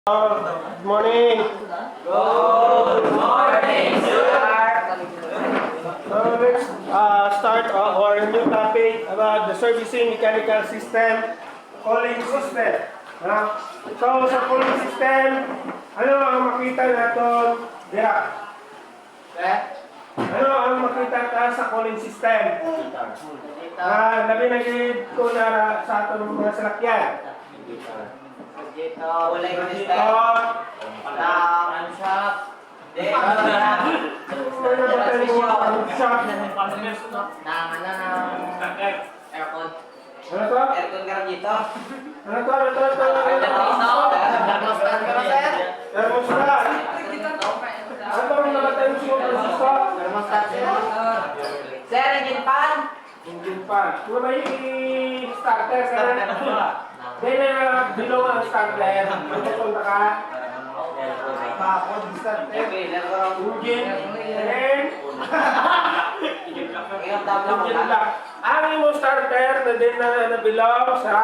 Good morning. Good morning, sir. So let's start our new topic about the servicing mechanical system, cooling system. So sa cooling system, ano ang makita natin? Ano ang makita ta sa cooling system? Labi na gid ko na sa atong mga salakyan. Dito, wala yung system. Radiator, Shop. Aircon. Ano to? Aircon ka dito. Ano to? Thermostat ka na, sir? Thermostat. Ano to ang namatay mo sa thermostat? Thermostat, sir. Sir, engine fan. Engine fan. Kung may starter ka Starter na. na. Then, below ang starter. Pupunta ka. Bakod, starter. Engine. And engine lock. Ang imo starter na din na below sa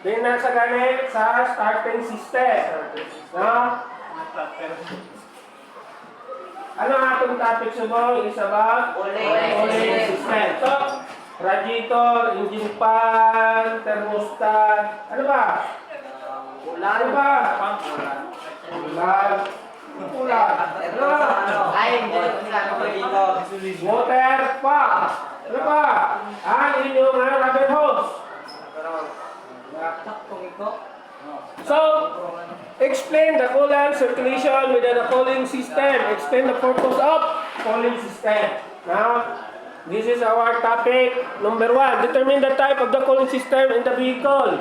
din na sa ganit sa starting system. No? Ano ang atong topic subong? Is about cooling system. So, radiator, engine fan, thermostat, ano ba? Ano ba? Ulan. Ulan. Ano? Ay, dito. Water pa. Ano ba? Ang inyong rubber hose. So, explain the coolant circulation within the cooling system. Explain the purpose of cooling system. Now, this is our topic. Number 1, determine the type of the cooling system in the vehicle.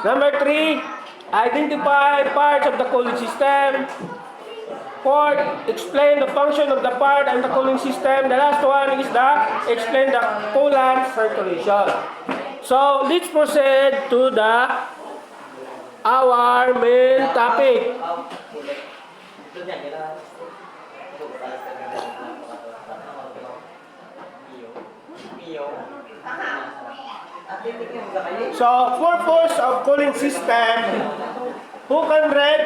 Number 3, identify parts of the cooling system. 4, explain the function of the part and the cooling system. The last one is the explain the coolant circulation. So, let's proceed to our main topic. So, purpose of cooling system. Who can read?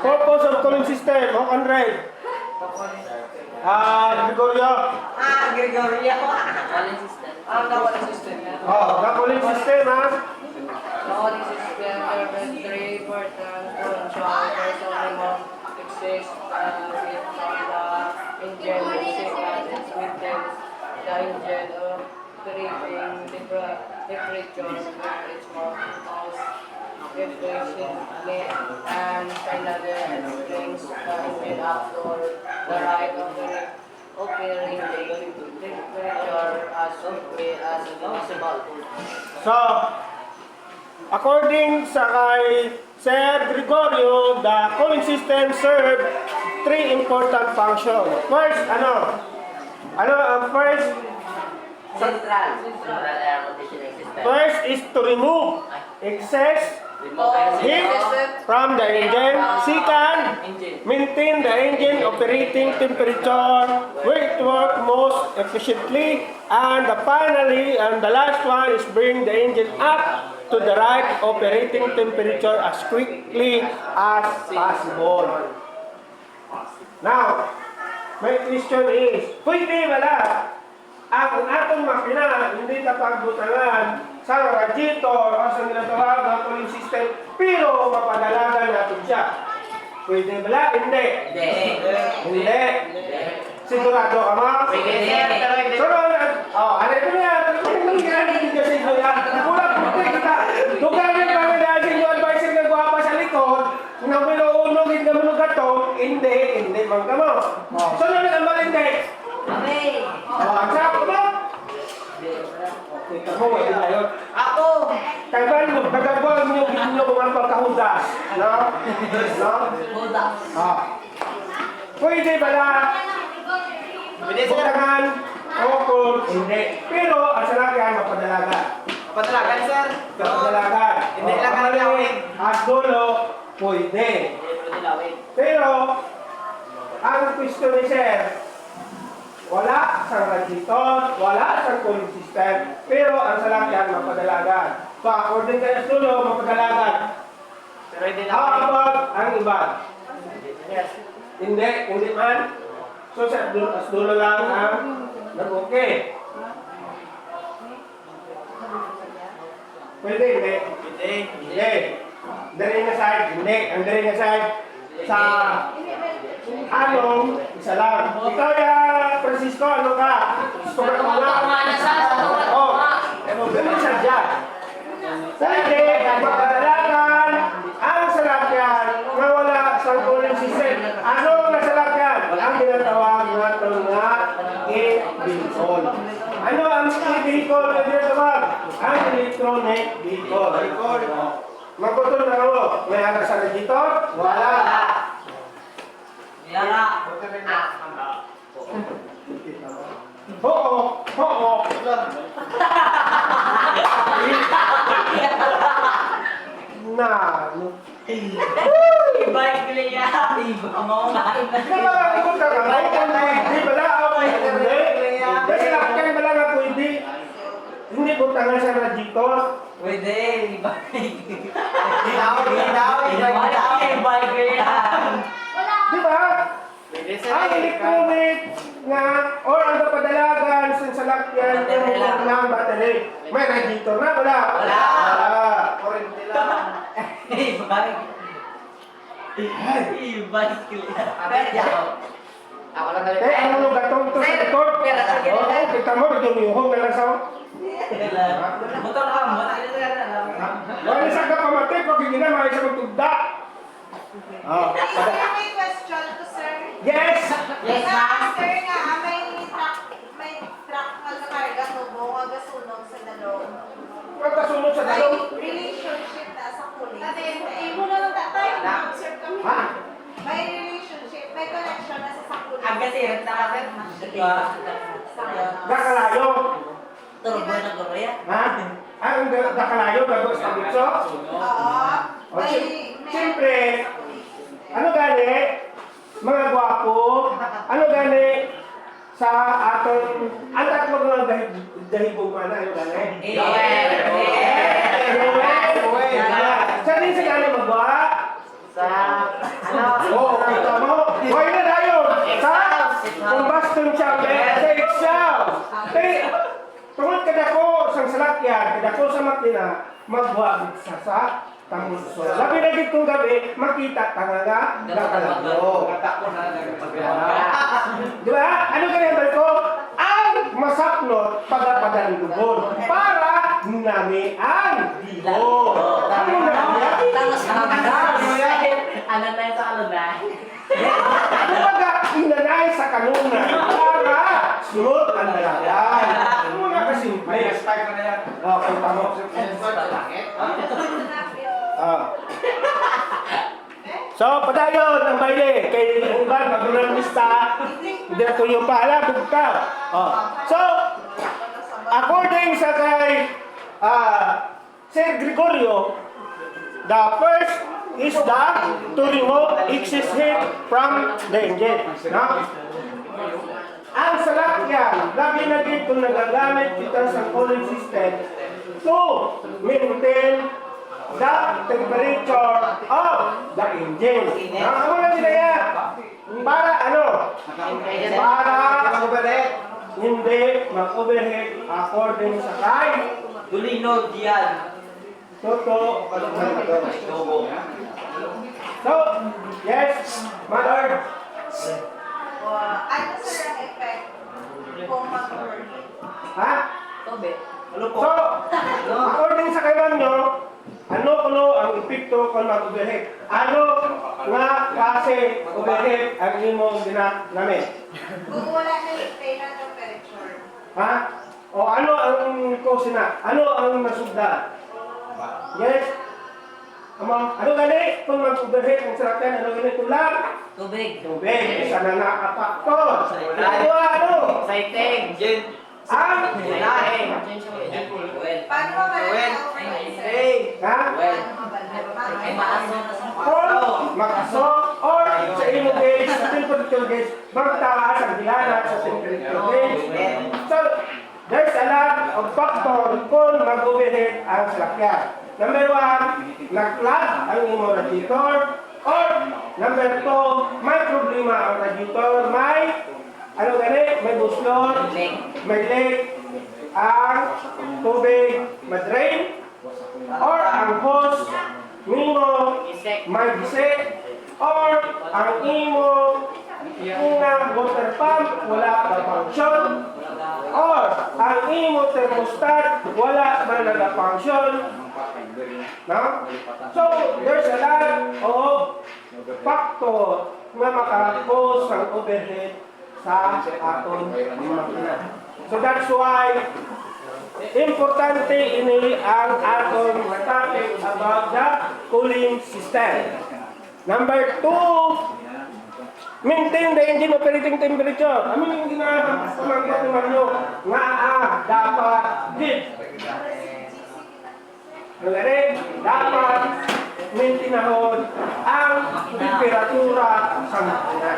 Purpose of cooling system. Who can read? Gregorio. Gregorio. Cooling system. Cooling system. The cooling system, Cooling system, there are three important functions. First of all, exists with the engine, it maintains the engine operating temperature, which most efficiently, and finally it brings the engine up to the right operating temperature as quickly as possible. So, according sa kay Sir Gregorio, the cooling system serve three important functions. First, ano ang first? Central air conditioning system. First is to remove excess heat from the engine. Second, maintain the engine operating temperature where it works most efficiently. And finally, the last one is bring the engine up to the right operating temperature as quickly as possible. Now, my question is, pwede wala ang atong makina hindi napagbutangan sa radiator o sa ginatawag na cooling system, pero mapadalagan natin siya. Pwede ba? Hindi. Hindi. Sigurado ka ma? Pwede, sir. So, ano ito niya? Anong ginagawa niya sa inyo yan? Wala po kita. Tugarin kami dahil sa inyo advisor na guwapa sa likod, na minuunogin ka manugatong, hindi man ka mo. So, ano ang malindi? Ang sarap ka mo? Kita mo, hindi na yun. Ako! Kailan mo, nagagawa niyo mga pagkahudas. No? Pwede ba na? Butangan, okol, hindi. Pero, ang salakyan, mapadalagan. Padalagan, sir. Mapadalagan. Hindi lang ang lawig. At dulo, pwede. Pero, ang question ni Sir, wala sa radiator, wala sa cooling system, pero ang salakyan mapadalagan. So ako according kay Astulo, mapagalagan. Pero hindi How about ang iba? Yes. Hindi man. So sa Astulo lang ang nag-okay. Pwede, hindi. Hindi. Dari nga side, hindi. Ang dari nga side, sa anong, isa lang. Ikaw ya, Francisco, ano ka? Gusto ka kumula? Oh, ano siya dyan? Pwede, magkadalagan ang salakyan na wala sa cooling system. Ano ang nasalakyan? Ang tinatawag natin nga e-vehicle. Ano ang e-vehicle na tinatawag? Ang electronic vehicle. Magputol na ako. May anak sa radiator? Wala. Yara. Oo. Na. Ibalik ko lang yan. Ang mga unahin na. Di ba ikot ka ka? Di ba na ako hindi? Kasi nakakaya ba lang ako hindi? Hindi buntangan sa radiator. Pwede. Ibalik ko yan. Di ba? Ang electronic nga or ang kapadalagan sa salakyan ng battery. May radiator na? Wala. Wala. Kurente lang. Ibalik. Ibalik ko yan. Ako lang Eh, ano nung gatong to sa record? Oo, kita mo, dumiyuhong na lang sa... Motor ka, motor ka. Wala sa kapamatay, pag hindi na, may isa magtugda. May question to sir. Yes! Yes, ma'am. Sir nga, may truck nga sa karga tubo nga gasunog sa dalong. Pagkasunod sa May dalong. relationship na sa kuling. Imo na lang tatay, observe kami. Ha? May relationship, may connection na sa kuling. Ang kasi, nagtakasin. Dakalayo. Turbo na guro yan. Ha? Ang dakalayo, bago sa bitso? Oo. Siyempre, ano gani? Mga gwapo, ano gani? Sa atong, ang tatlo mga dahibong mana, ano gani? Sa rin sa gani magwa? Oo, kita mo. Huwag na tayo. Sa combustion chamber, sa exhaust. Tungkol kadako sang salakyan, kadako sa makina, magwagit sa tamulso. Labi na dito gabi, makita tanga nga, nakalago. Di ba? Ano ganyan ba ito? Ang masapnot, pagapagan lubon. Para nami ang dibon. Ano na niya? Ano na yung sa ano na? Kumbaga, inanay sa kanuna para sunod ang dalagay. Ano mga kasimple? Okay, tamo. So, padayon ang baile. Kay Uban, magulong lista. Hindi na tuyo pa. Hala, bugka. So, according sa kay Sir Gregorio, the first is to remove excess heat from the engine. No? Ang salakyan, lagi na dito nagagamit kita sa cooling system to maintain the temperature of the engine. Ano na nila yan? Para ano? Para hindi mag-overheat according sa kay Dulinod yan. Toto. So, yes, mother. Ano sir ang effect kung mag-overheat? Ha? Tobe. So, according sa kailan nyo, ano ang epekto kung mag-overheat? Ano nga kasi overheat ang imong ginamit? Kung wala na maintain ang temperature. Ha? O ano ang cause na? Ano ang nasugda? Yes? Ano gani? Kung mag-overheat ang salakyan, ano gani tulad? Tubig. Tubig, isa na nakapaktor. Ano? Exciting. Ang Paano mabalik ang overheat? ha? Ay, maaso na sa Kung makasok or sa imong gauge, sa temperature gauge, magtaas ang bilana sa temperature gauge. So, there's a lot of factor kung mag-overheat ang salakyan. Number 1, nag-clog ang imo radiator. Or, number 2, may problema ang radiator. May, ano gani? May buslot, may leak, ang tubig, madrain. Or, ang hose, nimo, may bisik. Or, ang imo, unang water pump, wala ba function. Or, ang imo thermostat, wala ba nag-function. No? So, there's a lot of factor na makakos ng overhead sa aton makina. So, that's why importante ini ang aton topic about the cooling system. Number 2, maintain the engine operating temperature. Ano yung ginagawa nyo? Nga dapat dip. Dapat maintinahon ang temperatura sa makina.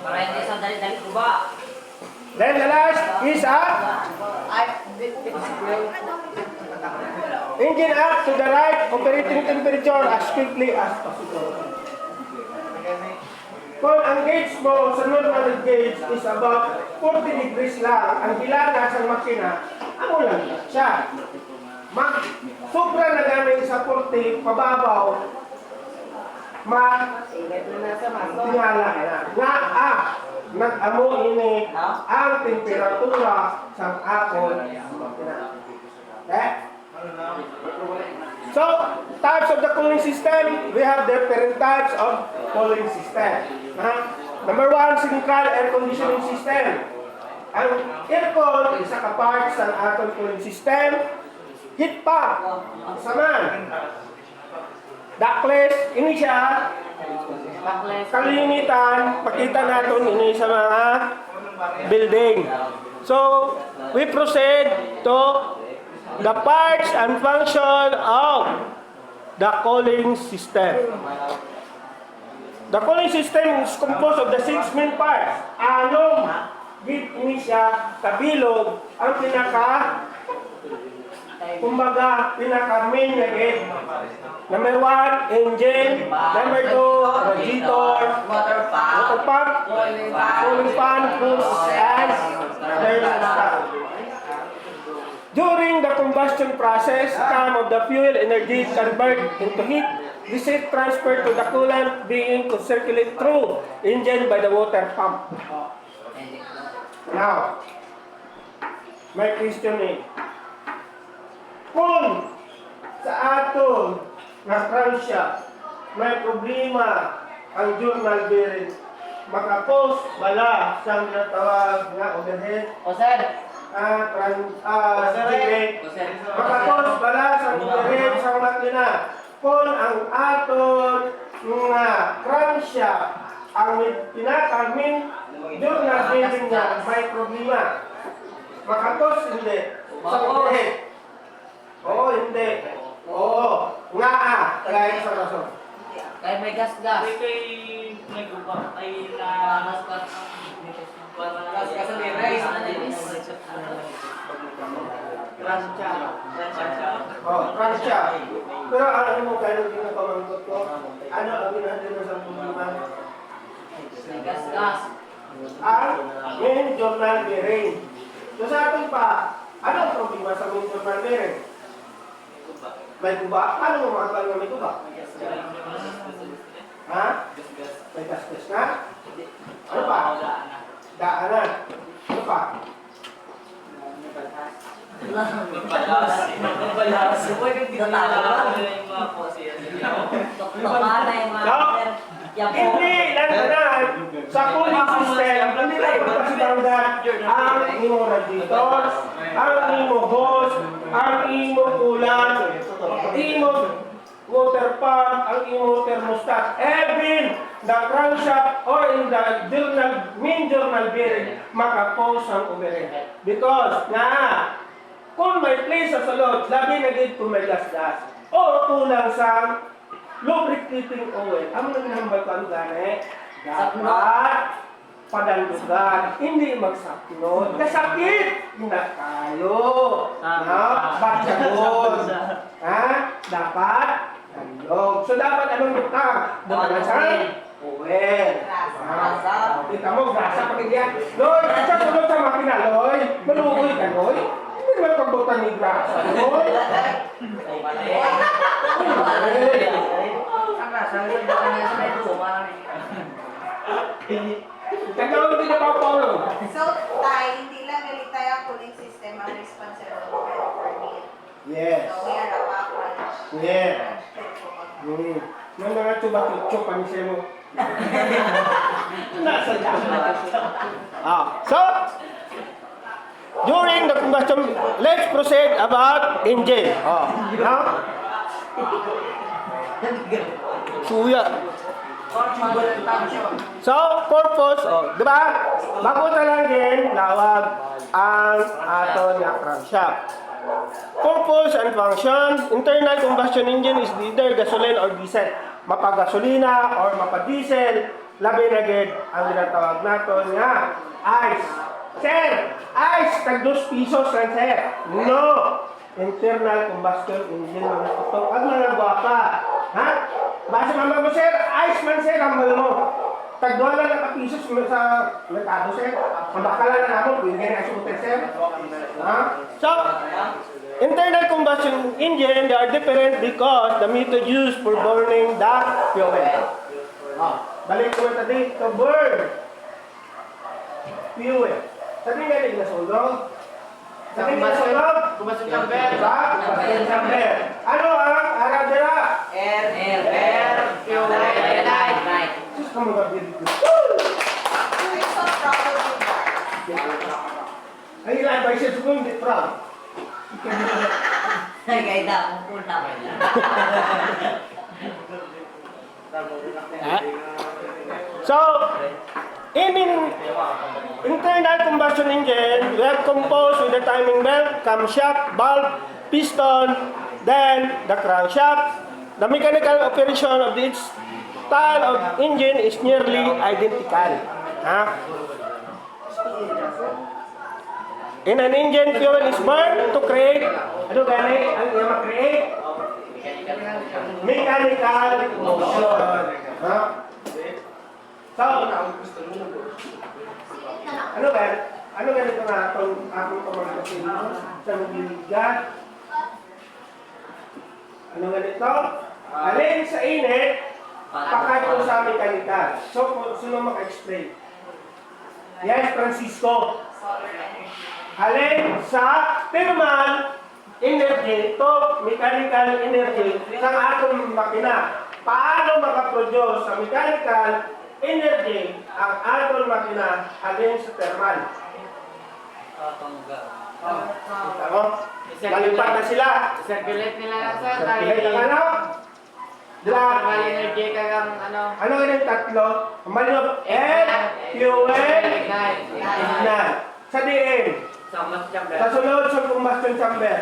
Para hindi sa dali-dali ko ba? Then the last is engine up to the right operating temperature as quickly as possible. Kung ang gauge mo sa normal gauge is about 40 degrees lang, ang hilaga sa makina, ano lang siya. Sobra na galing sa 40, pababaw, tingala na. Nag-amo ini ang temperatura sa akon makina. Okay? So, types of the cooling system, we have different types of cooling system. Number 1, central air conditioning system. Ang aircon, isa ka parts ng ating cooling system. Heat pump, isa man. Ductless, ini siya. Kalimitan, pakita natin ini sa mga building. So, we proceed to the parts and function of the cooling system. The cooling system is composed of the 6 main parts. Anong ini siya kabilog ang pinaka main na gate. Number 1, engine. Number 2, radiator, water pump, cooling fan, hose, and thermostat. During the combustion process, some of the fuel energy converted into heat. This heat transferred to the coolant being to circulate through engine by the water pump. Now, my question is, kung sa aton na crankshaft may problema ang journal bearing, makapos bala siyang natawag na overhead. O sir, Makapos bala sa overhead sa makina. Kung ang aton nga crankshaft ang pinakamin journal bearing niya may problema, makapos hindi sa overhead. Oo, hindi. Oo. Nga tagayin sa rason. kaya may gas-gas. May guba ay na Gas-gas. gas ang Crankshaft. Pero ano mo kayo ginapamangkot ko? Ano ang ginahali mo sa problema? May gas-gas. Ang main journal bearing. So sa atin pa, ano ang problema sa main journal bearing? May guba? Paano mo makakal na may guba? Ha? May gas-gas na? Ano pa? Daanan. Ano pa? Magbalas. Huwag yung tinatawag yung mga posi. Tokmana yung mga sir. Hindi lang sa cooling system, hindi lang ipagpasitanggan ang imo radiator, ang imo hose, ang imo coolant, imo water pump, ang imo thermostat, even the crankshaft or in the main journal bearing, makapos ang overhead. Because kung may place sa salot, labi na dito may gas-gas, o kulang sa lubricating oil, ang nanghambal ko ang gani, dapat padandugan, hindi magsapnot. Kasakit na tayo. Ha? Baksagon. Ha? Dapat handog. So dapat anong butang? Butang sa uwel. Kita mo, grasa pag hindi yan. Loy, sa sunod sa makina, Loy. Malukoy ka, Loy. Hindi naman pagbutang ni grasa, Loy. Ang rasa, yung baka niya sa may luma. Tagawin din na pa Paulo. So, tayo, hindi lang galit tayo ang cooling system ang responsible for permit. Yes. So, we are a package. Yes. May mga tuba-tutso pa niya mo. Nasa so, during the combustion, let's proceed about engine. Now, suya. So, purpose, di ba? Bago lang din, lawag ang aton na crankshaft. Purpose and function, internal combustion engine is either gasoline or diesel. Mapagasolina or mapadiesel, labi na gid ang ginatawag naton nga ice. Sir, ice tag 2 pesos lang sir. No. Internal combustion engine mga ito. Ang mga gwapa. Ha? Basta mama mo sir, ice man sir ang mo. Tag 2 lang na pesos mo sa merkado sir. Ang bakala na namo, pwede na scooter sir. Ha? So, internal combustion engine, they are different because the method used for burning the fuel. Balik ko tadi to burn fuel. Sabi nga rin nasunog. Sabi nga nasunog. Combustion chamber. Diba? Combustion chamber. Ano ang aradera? Air, fuel, night. Sus ka mga dito. I'm so proud of you guys. Ang ilan ba siya sukong di proud? Nagkaida akong pula. So, in internal combustion engine, we have composed with the timing belt, camshaft, valve, piston, then the crankshaft. The mechanical operation of each style of engine is nearly identical. In an engine, fuel is burned to create, ano gani? Ang iya ma-create? Mechanical motion. So, ano ba? Ano ganito na itong akong pamagasin sa magliligad? Ano ganito? Alin sa init, pakato sa mechanical. So, sino maka-explain? Yes, Francisco. Alin sa thermal energy, ito, mechanical energy, sa atong makina. Paano makaproduce sa mechanical energy ang atong makina alin sa thermal? Kita mo? Malipat na sila. Circulate nila sir. Circulate ang ano? Diba? Thermal energy kagang ano. Ano yung tatlo? Manok, air, fuel, ignite. Sa DM. Sa combustion chamber. Sa sunod sa combustion chamber.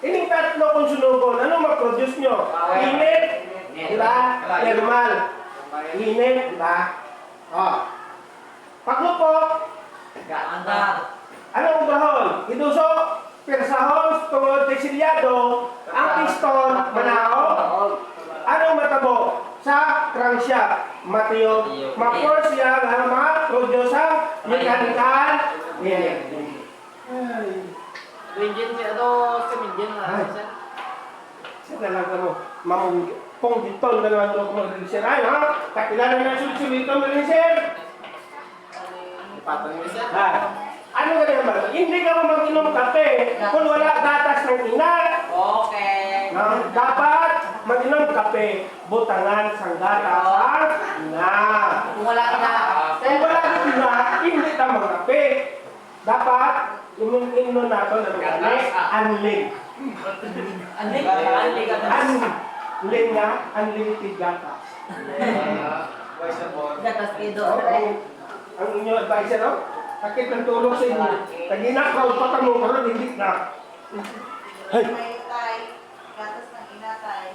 Ining tatlo kung sunugon, ano ma-produce nyo? Init, di ba? Thermal. Init, di ba? Paglupo, anong bahon? Iduso, persahon, tungod teksilyado, ang piston, manao. Anong matabo? Sa crankshaft, matiyog. Ma-force siya ang ma-produce ang mechanical energy. Engine siya ito, sa engine na sir. Sige lang ka mo, pong ditol na naman ito kung mag-relisir. Ay, ha? Kakilala na sulit ito mag-relisir. Ano ka naman? Hindi ka mo mag-inom kape kung wala gatas ng ina. Okay. Dapat mag-inom kape, butangan sang gatas ang ina. Kung wala ka na, Kung wala ka ina, hindi ka mag-kape. Dapat, inom nato na mag-alis, unlink. Unlink nga, unlimited gatas. gatas kido. Ang inyo advisor, no? Sakit ng tulog sa inyo. Tag-ina-crowd pa ka mo, pero hindi na. May tay, gatas ng inatay.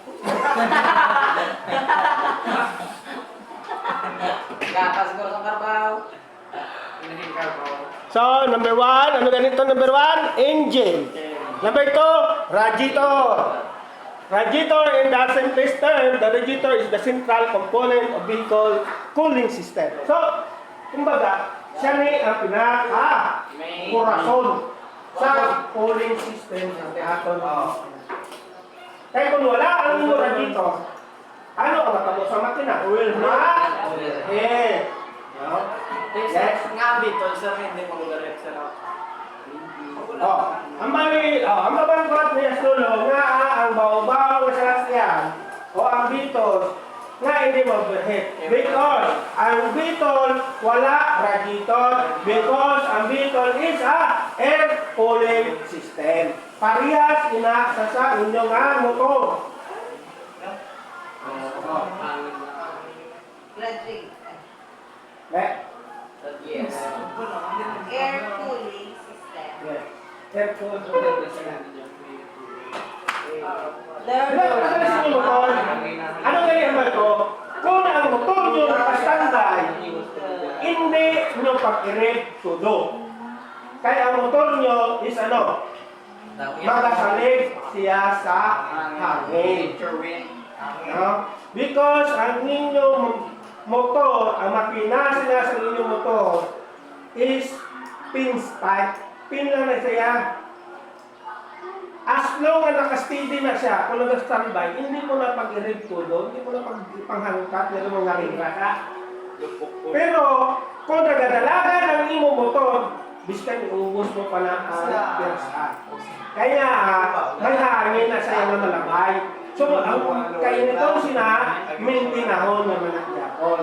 Gatas ko sa karbaw. So, number 1, ano ganito number 1? Engine. Number 2, radiator. Radiator in the simplest term, the radiator is the central component of vehicle cooling system. So, kumbaga, siya ni ang pinaka-kurason sa cooling system ng aton. Kaya kung wala ang radiator, ano ang matabo sa makina? Oil na? Eh. Yes. Nga dito, sir, hindi mo direct sa Ang mabangkot ni Aslulo nga ang baw-baw sa sasakyan o ang bitol nga hindi mo-overheat. Because ang bitol wala radiator because ang bitol is a air cooling system. Parehas ina sa inyong motor. Graduate. Yes. Air cooling system. Air cooling system. Ano ganyan ba ito? Kung ang motor nyo nakastanday, hindi nyo pag-irip tudo. Kaya ang motor nyo is ano? Magasalig siya sa hangin. No? Because ang inyong motor, ang makina sila sa inyong motor is pinspike. Pin lang na siya. As long as nakasteady na siya, kung nag-standby, hindi mo na pag-irip tudo, hindi mo na pag-ipanghangkat, meron mong naringra ka. Pero, kung nagadalagan ang imong motor, biskan iubos mo pa na ang pirsa. Kaya, may hangin na siya na malabay. So, ang kainitong sina, mintinahon na managyakon.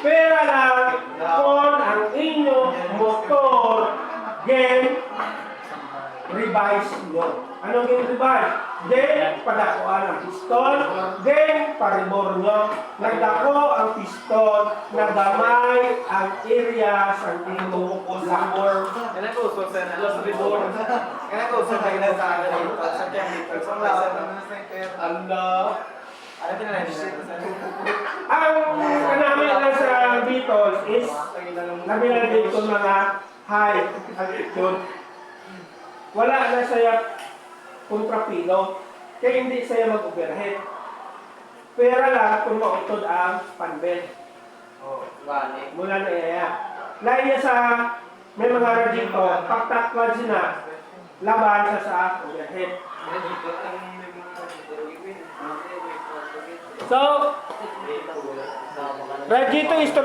Pero lang, kung ang inyong motor, game, revise nyo. Anong game revise? Then, padakuan ang piston. Then, paribor nyo. Nagdako ang piston. Nagamay ang area sa inyong labor. Kaya ko, so sir, alas ribon. Kaya ko, sir, kaya na sa akin, sa chemical, sa lahat. Ano tinanay niya? Ang kanami lang sa Beatles is nabilang dito mga high altitude. Wala na siya kontrapilo, kaya hindi siya mag-overheat. Pera lang kung mautod ang panbel. Mula na iya. Lain niya sa may mga radiator, pagtaklan sila, laban sa overheat. So, radiator is to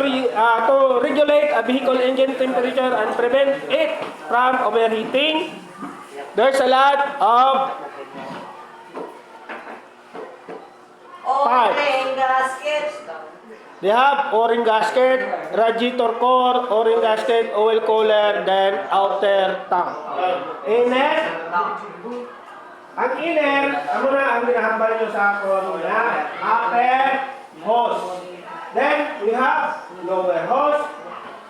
regulate a vehicle engine temperature and prevent it from overheating. There's a lot of O-ring gasket. they have O-ring gasket, radiator core, O-ring gasket, oil cooler, then outer tank. Inner. Ang inner, ano na ang binahambal nyo sa core na? Upper hose. Then, we have lower hose.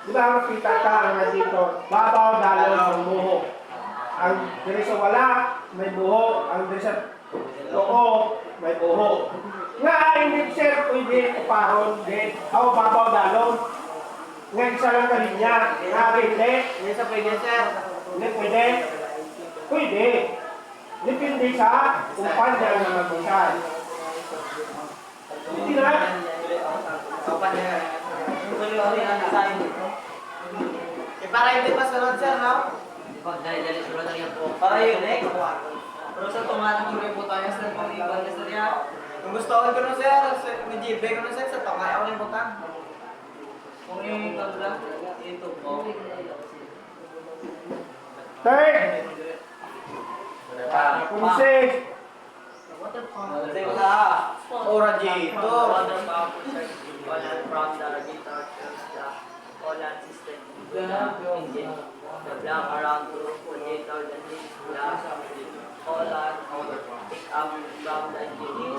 Di ba makita ka ang radiator? Babaw, dalaw ng buho. Ang diri sa wala, may buho. Ang diri sa too, may buho. Nga, hindi sir, pwede uparon, din. O, babaw, dalon. Nga, isa lang kalinya. Nga, hindi. Hindi sa pwede, sir. Hindi pwede. Pwede. Depende sa umpan niya na mag-usay. Hindi na. Para hindi pa sunod, sir, no? Dali-dali sunod lang yan po. Para yun, eh. Pero sa tumatang yung reputan niya, sir, kung iban niya, sir, yan. Kung gusto ko na, sir, may GB ko na, sir, sa tangay ako ng butang. Kung yung pagla, ito po. Third. Kung six. The block around to radiator, the leaf block, collar, pick up from the engine is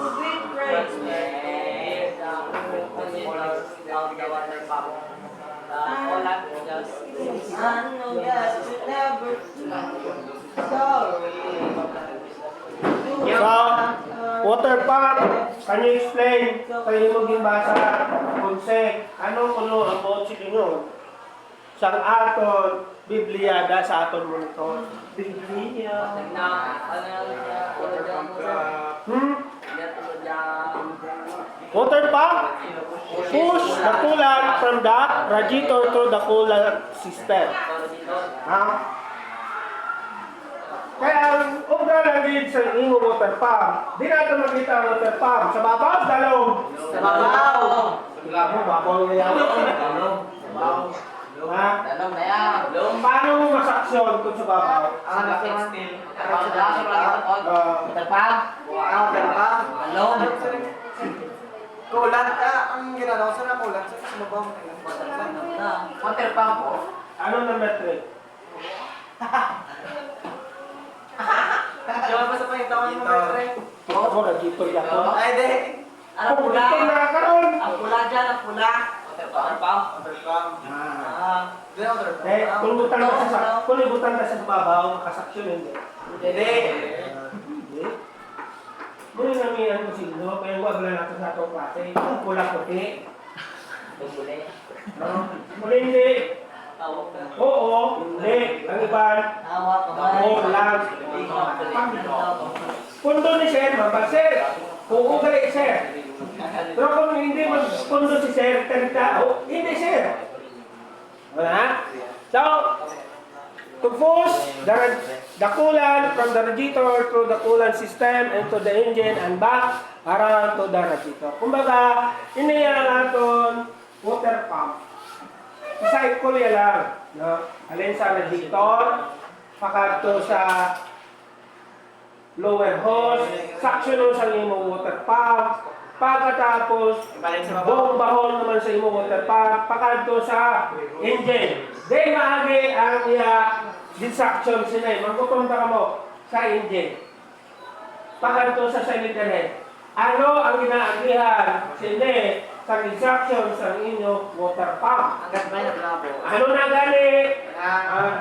air down radiator down the water pump. The collar just So, water pump, can you explain? Kayo mo gimbasa, konsek, anong kuno ang botsi ninyo? sang aton Bibliada sa aton monitor. Biblia. Water pump push the coolant from the radiator to the coolant system. Ha? Kaya ang obra lang din sa imo water pump, di natin makita ang water pump. Sa babaw, dalong. Sa babaw. Mo, babaw na yan. Ha? Dalong na yan. Paano mo masaksyon kung sa babaw? Ang laki steel. Pagdaso lang ako. Terpang. Wow, dalawang. Dalong. Kulat ka. Ang ginagawa sa na kulat sa babaw. Water pump po. Ano na metric? Diyan pa sa pangitawan mo, Maitre. Ako, radiator yan. Ay, di. Ano Kung pula? dito nakakaroon. Ang pula dyan, ang pula. Water pump. Underpump. Di na underpump. Eh, kung butang ka sa kung ibutang ka sa babaw, makasaksyon hindi. Hindi. Hindi. Muna namihan ko sino, kaya wag lang natin sa itong klase. Ang pula puti. Bumuli. Muli hindi. Tawag ka. Oo, hindi. Ang iban, Hawak kamay. oo lang. Pundo ni Sir, mabag Sir. Oo, gali Sir. Pero kung hindi magpundo si Sir, talita, oh, hindi Sir. Wala? So, to push the coolant from the radiator through the coolant system into the engine and back around to the radiator. Kumbaga, ini ang aton water pump. Cycle yan lang. No? Alin sa radiator, pakadto sa lower hose, suction sa imo water pump, pagkatapos, bombahon naman sa imo water pump, pakadto sa engine. Then maagi ang iya suction sinay. Magpupunta ka mo sa engine. Pakadto sa cylinder head. Ano ang ginaagihan sindi sa suction sa inyo water pump? Hanggat may naglabo. Ano na gani?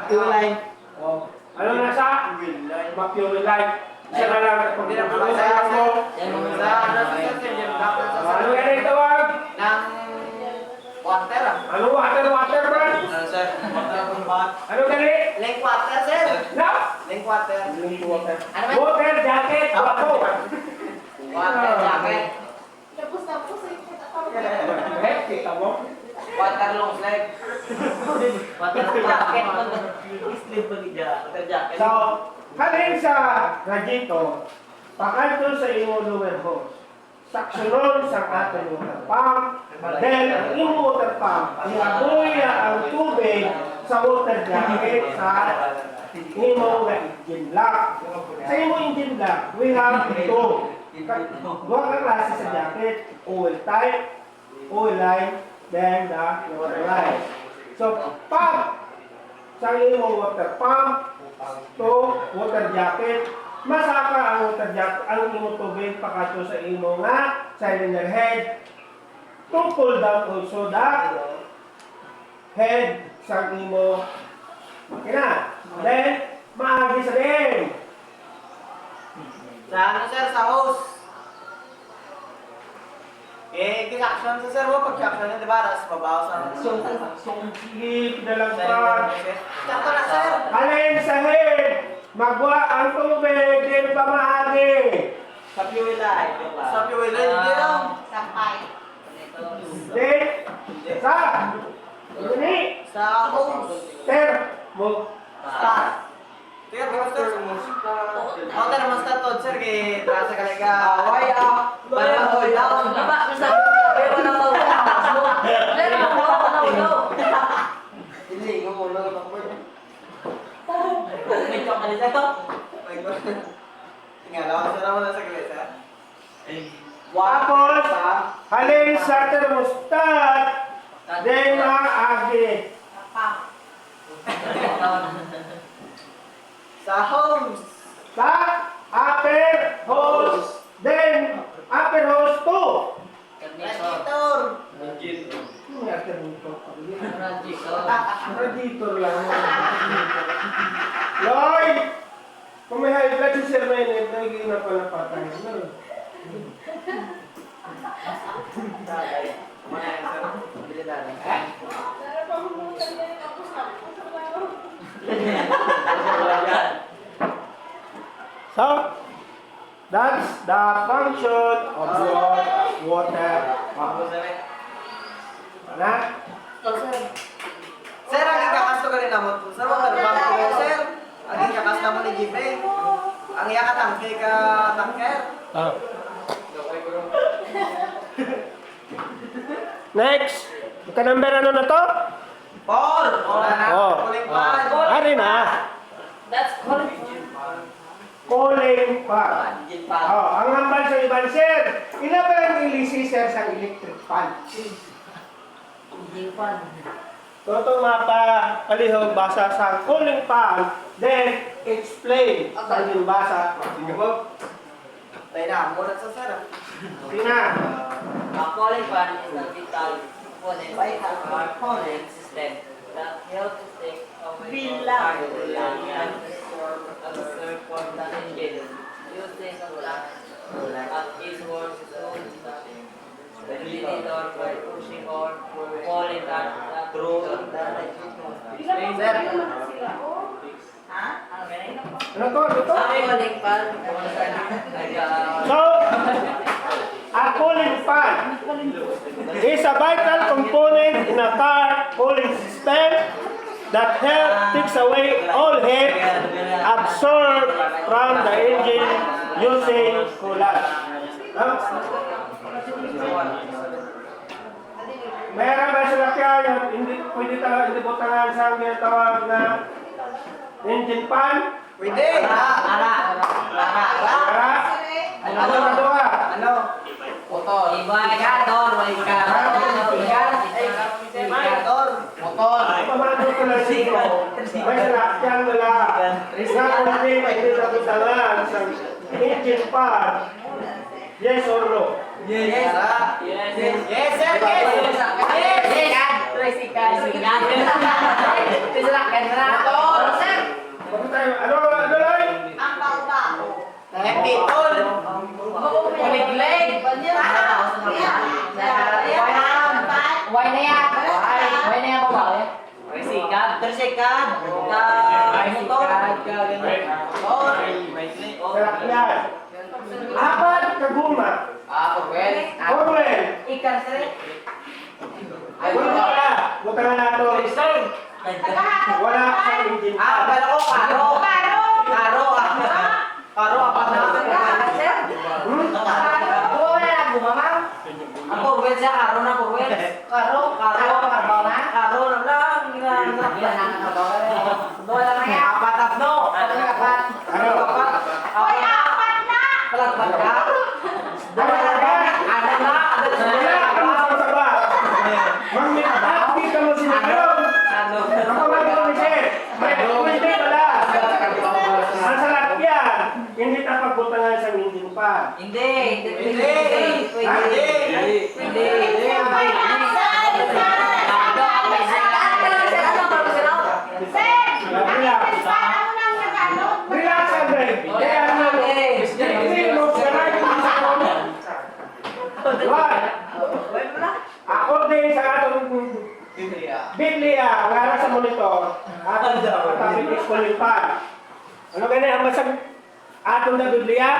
Fuel line. Oh. Ano na sa? Fuel line. Ma-fuel line. Isa na lang. Pag pinapag-usayan mo. Yan mo Sa ano sa yung dapat sa Ano gani tawag? ng water. Ano water brand? Ano sir? Water pump. Ano gani? Link water sir. No? Link water. Water. Ano ba? Water jacket. Ako. Water jacket. Tapos eh. Eh, kita mo? Water long sleeve. Water jacket. Sleeve ba niya? Water jacket. So, halin sa radiator, pakanto sa imo lower hose. Saksyonon sa ating water pump. Then, ang imo water pump, iaboy ang tubig sa water jacket sa imo engine lock. Sa imo engine lock, we have two. Dua ka klase sa jacket, oil type, oil line, then the water line. So, pump sa imo water pump to water jacket, masaka ang water jacket, ang imo tubig pakato sa imo nga cylinder head to pull down also the head sa imo makina. Then, maagi sa din. Sa ano sir? Sa hose. Eh, kinaksyon sa sir mo. Pag-action yun, di ba? Tapos babaw sa So, sige, pinalagpan. Sakto na sir. Alin sa head, magwa ang tubig, din pamaagi. Sa fuel line. Sa fuel line, hindi lang. Sampay. Then, sa, ini, Sa hose. ter, mo, Start. Tingnan mo sir. Ako tayo naman start to sir. Kaya trasa ka lang ka. Away Para hold down. Baba, basta. Pero na mo. Pero na mo. Hindi, gumulo ka pa. May chocolate ito. Tingnan, lawan sa naman sa gilid sir. Tapos, halin sa thermostat, then maagi. Pump. Sa hose. Sa upper hose, then upper hose 2. Radiator. Ano yung radiator? Radiator. Radiator lang. Lloyd! Kung may high blood si Sir Menet, nagiging na pala patay. So, that's the function of your water pump. Ano? Sir, ang ikakas to galing namon po. Sir, water pump ko, sir. Ang ikakas naman ni Jipe. Ang iya katangke ka tangker. Ah. Next. Number ano na to? Paul! Wala na. Oh. Kuling pan. Ari na. That's called Calling pan. engine pan. Oh, ang hambal sa iban, sir. Ila ba ang ilisi, sir, sa electric pan? Engine pan. Totoo mapa palihog basa sa cooling pan, then explain sa yung basa. Sige po. Tayo na, muna sa sir. Sige na. A cooling pan is a vital component of our cooling system that helps to take away carbon and absorb from the engine using a flux at its work ventilator by pushing on cooling that through the Ano to? Ito? cooling pan So, a cooling fan is a vital component in a car cooling system that helps takes away all heat absorbed from the engine using coolant. Meron ba sila kaya hindi pwede talaga hindi butangan sa ang ginatawag na engine fan? Pwede. Para? Ano na doon? Ano? Ibaigador, Motor. Pamano ko lang siko. May salakyan wala. Nga kung hindi na butangan sa engine fan. Yes or no? Yes. Yes, sir. Bakit tayo? Ano lang? Ang bao-bao. People. Salakyan. Apat kaguma. Orwell. Wala ka. Butangan nato. Wala sa engine fan. Hoy, apat na! Wala ka mo sa saba. Magmitapi ka mo sinagayon. Kapag mo ni sir. May pwede pala. Ang salakyan. Hindi ta pagbutangan sa engine fan. Hindi. Relax Andre. Kaya ano? Hindi mo sanay kung sa kono. What? Ako din sa atong Biblia, ngara sa monitor. Atong topic is cooling fan. Ano ganyan ang basag atong na Biblia?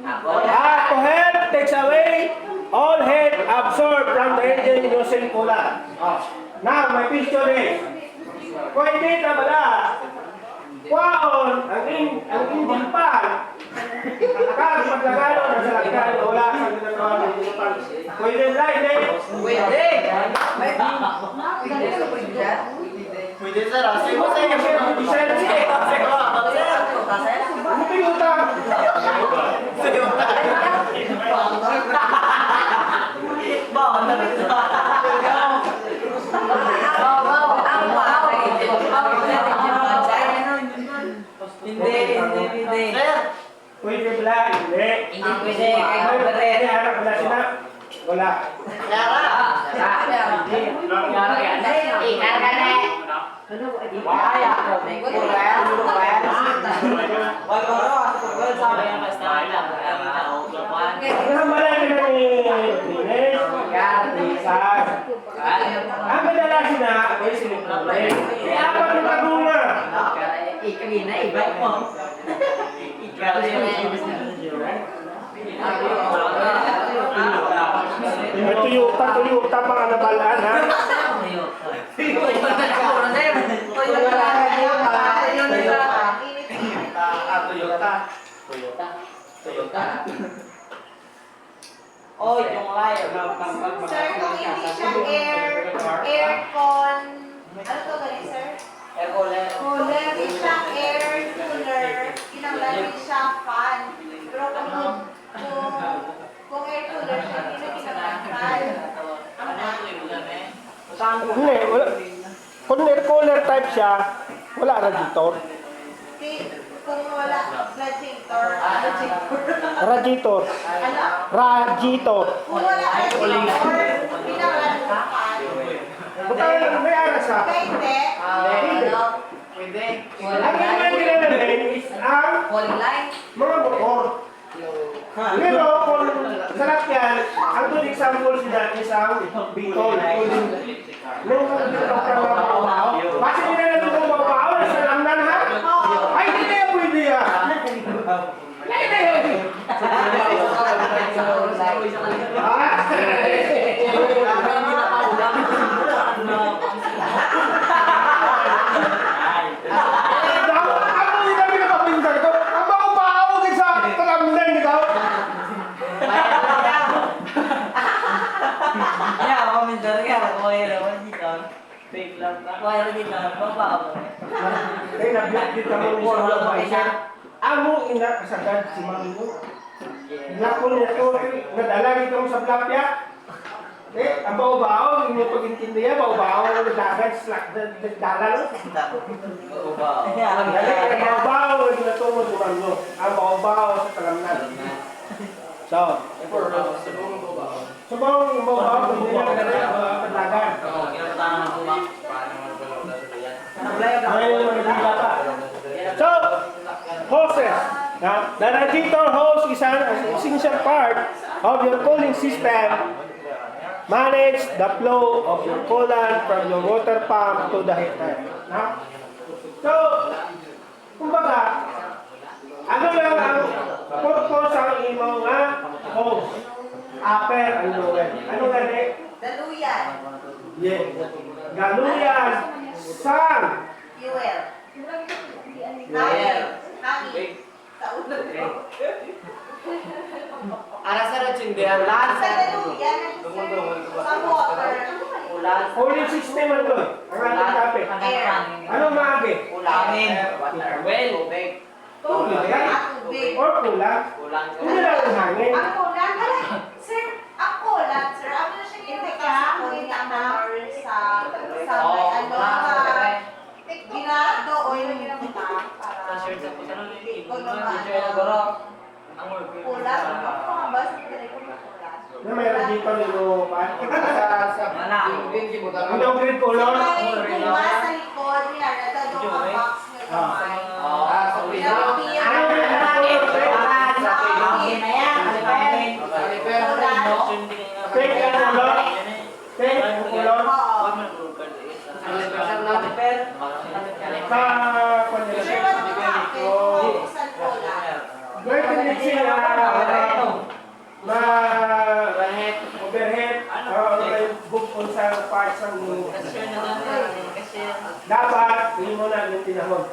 To help takes away all heat absorbed from the engine using coolant. Now, my question is, kung hindi na bala, kwaon ang engine fan, kag paglagalo na sa lakyan, wala sa ginagawa ng engine fan. Pwede na, hindi? Pwede, sir. Sige mo, sir. Ano pinutang? Hindi. Pwede bala, hindi. Hindi pwede. Kaya overhead. Hindi, harap bala sila. Wala. Ang bala nila ni Dines, ni Sas, May apat na tagunga. Kanina, iba mo. May tuyuta mga nabalaan ha. Oh, yung live. Sir, kung hindi siya aircon, ano to galing, sir? Cooler, hindi siya air cooler, kinanglan siya fan. Pero kung air cooler siya, hindi na kinanglan fan. Ano na? Hindi, wala. Kung air cooler type siya, wala radiator. Kung wala radiator, Radiator. ano? Radiator. Kung wala radiator, kinanglan mo fan. Baka may aras ha. Kaya hindi, Pwede. Ang mga nilalagay is ang Falling line. mga motor. Pero kung sarap yan, ang good example sila is ang bitol. Nung dito ka mga babaw, basta nila na dito mga babaw, nasa lamnan ha? Ay, hindi na yan pwede yan. Hindi na yan. Ako hindi kami nakapinsan ko. Ang babaw sa lamnan ikaw. Ya, komentar ka. Kuya naman dito. Fake lang. Kuya dito. Babaw. Kaya nag-block dito mo ni sa mga amo ina kasagad si Mangino. Nakon niya ko, nadala dito mo sa block ya. Ang bao-bao, hindi mo pag-intindihan, bao-bao, nagdagan, slack, nagdalan. Ang bao-bao, hindi na ito mo dumano. Ang bao-bao sa talamnan. So, so bang bao-bao, hindi na nagdagan. May manibila pa. So, hoses. The radiator hose is an essential part of your cooling system. Manage the flow of your coolant from your water pump to the heater. So, kumbaga, ano lang ang purpose ang imong hose? Upper and lower. Ano gani? daluyan, Yeah. Galuyan. Sang. fuel, hangin, sa ulo. Ara sa ratsindihan Sa lahat. daluyan, sa water, Cooling system ang doon. Ang ating topic. Anong maagi? Ulangin. Well. Tubig. tubig. Or kulang. Hindi lang ang hangin. Ang kulan, sir, ang kulan, sir, ano na siya hindi ka sa may ano, ginado o yung ginamita para kulan. Ano nga ba sa telepono kulan? Na mayroon dito nilo pa. Ang downgrade color. May guma sa likod, nilalagay doon ang box nyo naman. Ano yung color? Pink ang color. Pink ang color. Sa Sir, what's the topic? Isang kulan. may tendency na overhead o bukod sa parts ng dapat hindi mo na yung tinahon.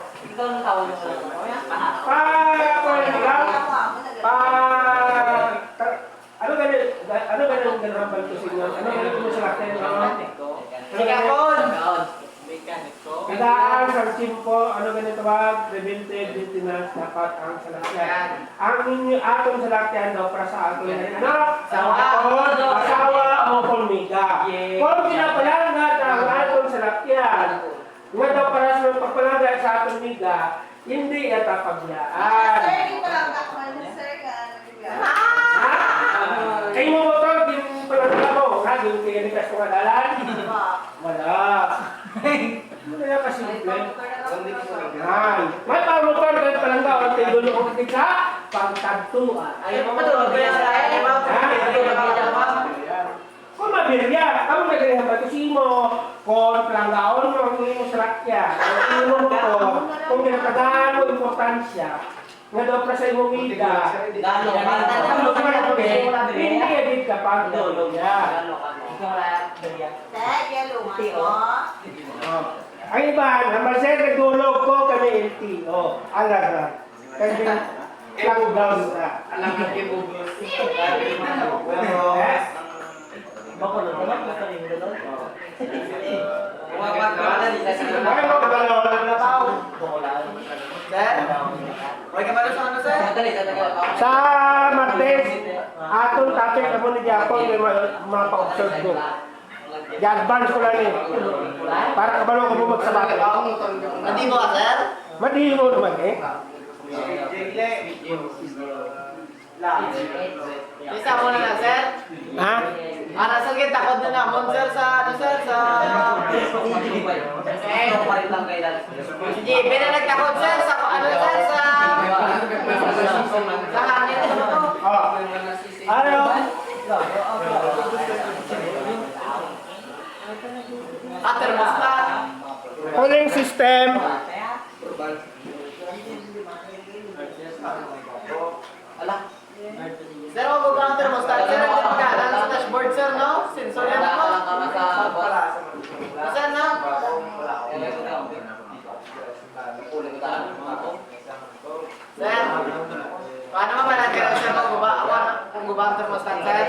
Ano ganun ang ganahambal ko sa inyo? Ano ganun mo sa lakin? Kadaan sa simpo, ano ganun tawag? Preventive maintenance dapat ang salakyan. Ang inyo atong salakyan daw para sa ato yan. Ano? Asawa o pulmiga. Kung pinapalagat ang atong salakyan, nga daw para sa pagpalagat sa atong miga, hindi yata paglaan. Sir, hindi ko lang takman, sir, Kayo mo motor, din palagala mo. Ha? Din kayo ni Pesto Kadalan? Wala. Wala kasi yan. May pamotor kahit palangga o tayo doon ang tika, pagtagtuan. Kung mabirya, kamo nagrehan ba ito mo, Kung palanggaon mo ang iyong salakya, ang iyong motor, kung ginakadaan mo importansya, nga daw pa sa imong vida, hindi edit ka pa niya. Sir, yellow mo. Ang iba, naman sir, nagdulog ko kami LTO. Alam na. Kasi lockdown na. Ay, mo kabalawan na tao. Sir? Huwag ka pala sa ano, sir? Sa Martes, atong topic na mo ni Japon, may mapa-observe ko. I-advance ko lang eh. Para kabalo ka mo magsabat. Hindi mo ka, sir? Madiin mo naman eh. Isa mo na lang, sir. Ha? Para sa kita, takot na namon, sir, sa ano, sir, sa... Si JB na nagtakot, sir, sa ano, sir, sa... Sa hangin, ano to? Oh. Ano? Thermostat. Cooling system. Sir, huwag ko ang thermostat, sir, hindi magkaalam sa dashboard, sir, no? Sensor yan ako. Sir, no? Sir, paano mabalagyan, sir, kung guba ang thermostat, sir?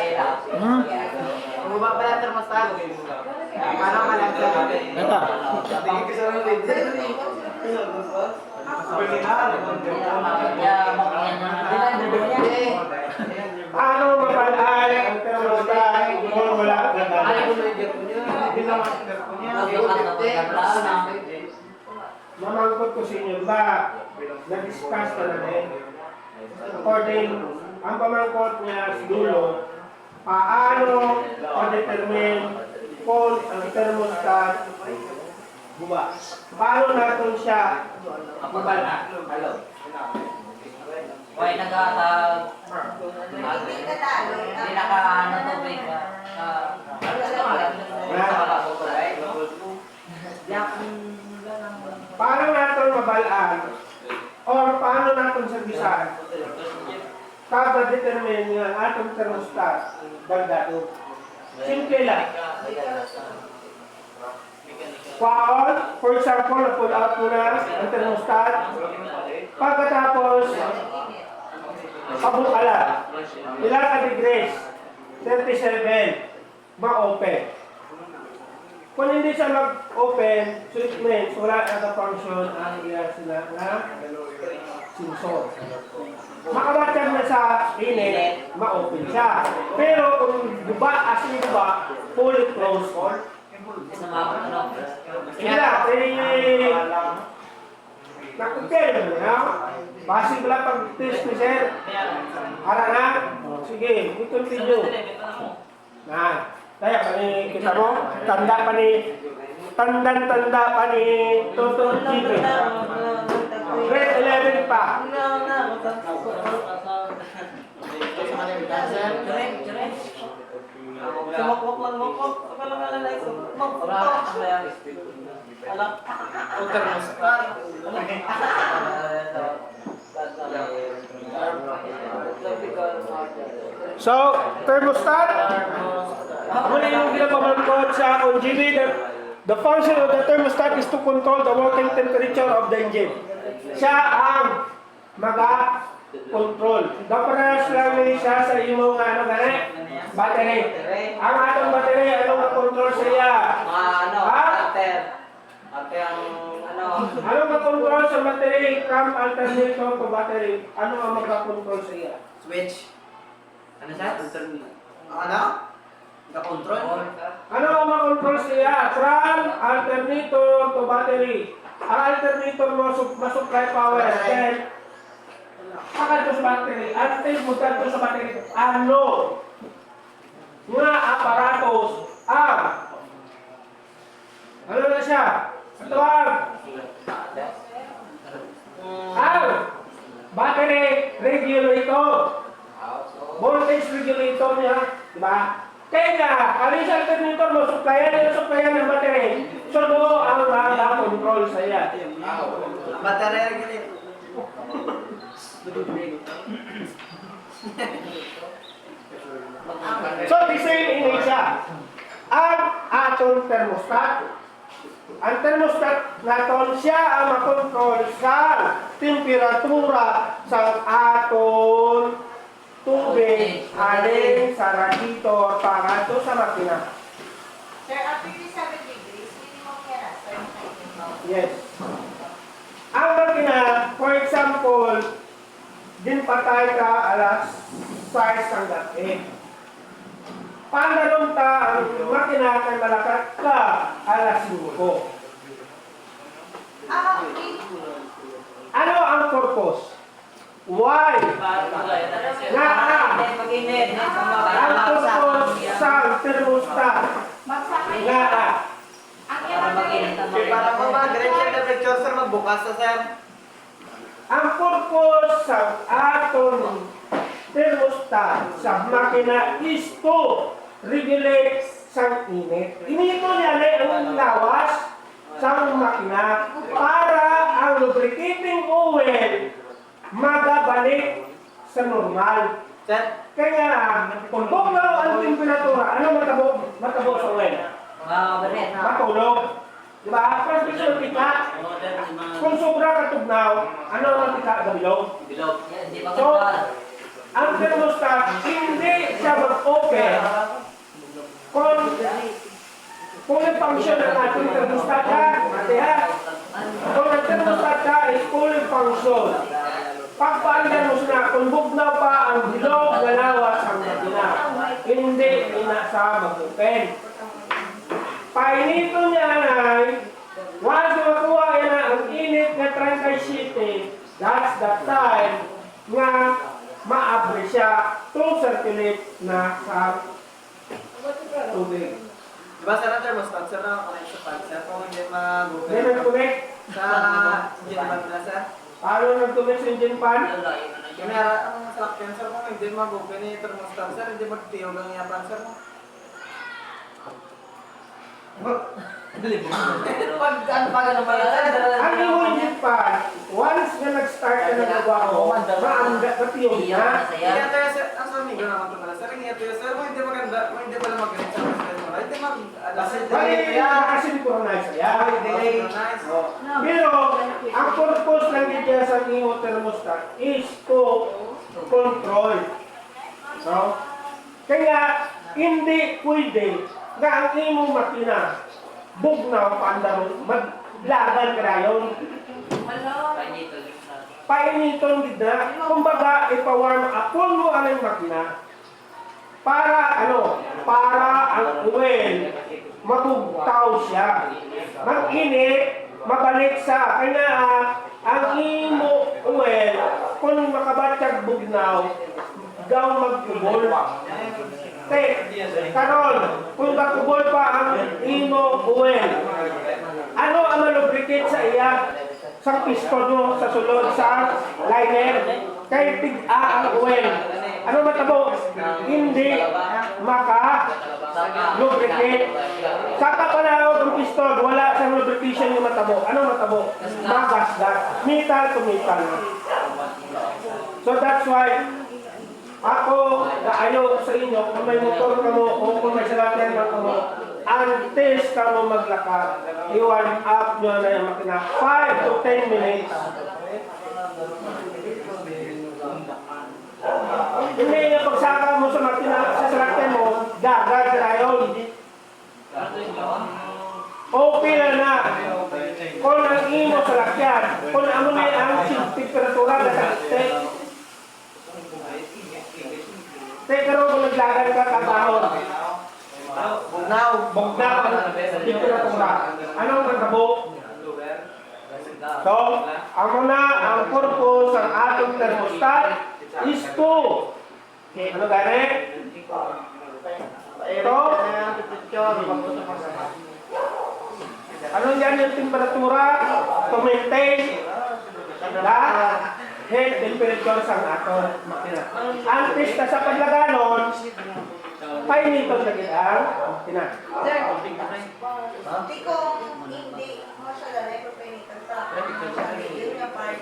Kung guba pala ang thermostat, paano mabalagyan? Ito. Paano mapalaan ang thermostat kung wala ang mamangkot ko sa inyo ba? Na-discuss ka na rin. According, ang pamangkot niya sa dulo, paano ma-determine kung ang thermostat guba? Paano natin siya mabala? Hoy, nag-aatag. Hindi ka talo. Hindi naka-ano to, break ka. Paano natin mabalaan? Or paano natin sabisan? Para determine nga atong thermostat bagdado. Simple lang. Paul, for example, na-pull out mo na ang thermostat. Pagkatapos, pabukala. Ilang ka degrees? 37. Ma-open. Kung hindi siya mag-open, so it means wala naka-function ang iya sila na sensor. Makabatag na sa init, ma-open siya. Pero kung guba, as in guba, fully closed or sige lang, nakukil mo na. Basi pala pag-test ni sir. Ara na? Sige, i-continue. Na, kaya pa ni, kita mo, tanda pa ni Toto GB. Grade 11 pa. Sumakwak lang, makwak. Akala nga lalay, makwak. Alam, o thermostat. So, thermostat. Muna yung ginapamangkot sa OGB. The function of the thermostat is to control the working temperature of the engine. Siya ang maga-control. Daparas lang ni siya sa imong battery. Ang atong battery, anong makontrol siya? Ano makontrol sa battery? Cam alternator to battery. Ano ang maga-control siya? Switch. Ano siya? Ano? Naka-control? Ano ang makontrol siya? From alternator to battery. Ang alternator mo masupply power. Then, pakanto sa battery. Until mo kanto sa battery. Ano? Nga aparatos ang ano na siya? Ito ang battery regulator. Voltage regulator niya, diba? Kaya nga, alin sa alternator mo, supplyan ng battery. So, do ang control sa iya. Baterya gini. So, the same in siya. Ang atong thermostat. Ang thermostat naton siya ang makontrol sa temperatura sa atong tubig alin sa radiator para to sa makina. Sir, at 57 degrees, minimum yan, sir. Yes. Ang makina, for example, din patay ka alas 6 hanggang 8. Pandaron ta ang makina kay malakat ka alas 5. Okay. Ano ang purpose? Why? Mag-init. Ang purpose sa thermostat. Magsakay Nga. ang Para mag-init ang Para mo mag-grade yung temperature, sir, magbukas na, sir. Ang purpose sa atong thermostat sa makina is to regulate sa init. Inito niya ang lawas sa makina para ang lubricating oil magabalik sa normal. Sir, Kaya kung bugnaw ang temperatura, ano matabo sa oil? Matulog. Diba? Transmission tika. Kung sobra katugnaw, ano ang tika gabilog? So, ang thermostat, hindi siya mag-open kung yung function ng ating thermostat ha, mati ha. Kung ang thermostat ha is fully function. Pagpaandan mo siya, kung bugnaw pa ang bilog na lawas ang makina, hindi sa mag-open. Painito niya ay, once makuha na ang init na 37, that's the time nga maabre siya to circulate na sa tubig. diba, sir, ang thermostat, sir, na connect sa fan, sir, kung hindi mag-google. Then nag-connect, Sa engine fan nila, sir. paano nag-connect sa engine fan? Kinara, ang sakyan, sir, kung hindi mag-google ni thermostat, sir, hindi magtiyog ang yapan, sir. Pag ano pa ganun ba, sir? Ang imo engine fan, once na nag-start ka ng trabaho, maangga ka tiyon na. Kaya tayo, sir, ang sabi ko naman ito pala, sir, kaya tayo, sir, kung hindi maganda, kung hindi pala magaling sa thermostat, hindi Bali, nakasynchronize siya. Nice. Pero, ang purpose lang niya sa imo thermostat is to control. No? Kaya, hindi pwede na ang imo makina bugnaw pandaron maglagan ka rayon. Painiton gid na. Kumbaga, ipa-warm upon mo ang makina para para ang oil matugtaw siya. Mag-init, mabalik sa kanya ang imo oil kung makabatyag bugnaw gaw magkubol. Karon, kung magkubol pa ang imo oil, ano ang malubricate sa iya? Sa piston mo sa sulod sa liner kay tig-a ang oil. Ano matabo? Hindi maka-lubricate. Saka panahon ng piston, wala sa lubrication yung matabo. Ano matabo? Magasgas. Metal to metal. So that's why ako naayo sa inyo kung may motor ka mo o kung may salakyan ka mo, antes ka mo maglakad, i-warm up nyo na yung makina 5 to 10 minutes. Hindi nga pagsaka mo sa makina, sa salakyan mo, gagad tayo. Okay na. Kung ang imo salakyan, kung ano na ang temperatura na sa teka ro kung naglagan ka katahon. Bugnaw ang temperatura. Anong nagtabo? So, ang purpose ng atong thermostat is to ano gani? Ito? Ano yan yung temperatura? To maintain the head temperature sa aton makina. Antes na sa paglaganon, painiton na ang makina. Sir, di ko hindi mo siya lalay ko pinitan sa yun yung part.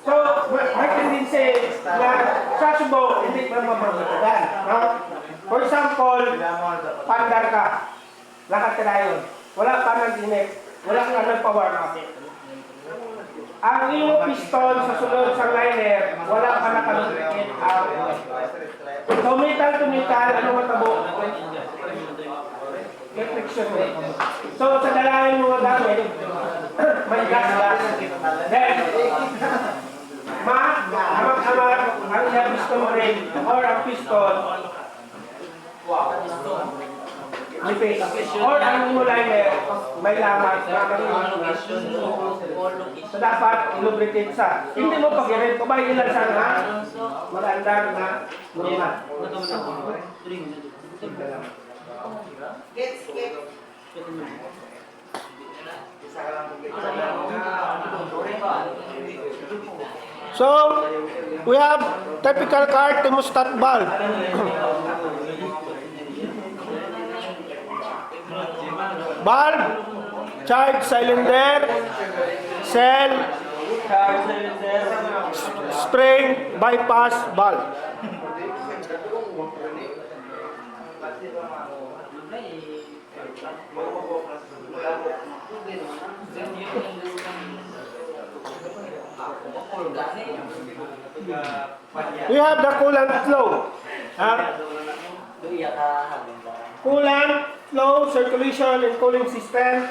So, may tendency na sa subo, hindi pa mamamatagan. No? For example, pandar ka. Lakad ka na yun. Wala pa ng init. Wala ka ng power up. Ang iyong piston sa sunod sa liner, wala ka nakalubricate out. Tumital, ano matabo? Get friction mo. So, sa dalahin mo gamit, may gas. Then, amak-amak ang iyong piston ring or ang piston nipis. Or ang iyong liner, may lamat. So, dapat lubricate sa. Hindi mo pag-irin. Kubay ilan sana, magandang na normal. Gets. So, we have typical car thermostat valve. Valve, charge cylinder, cell, spring, bypass valve. We have the coolant flow. Coolant flow, circulation and cooling system.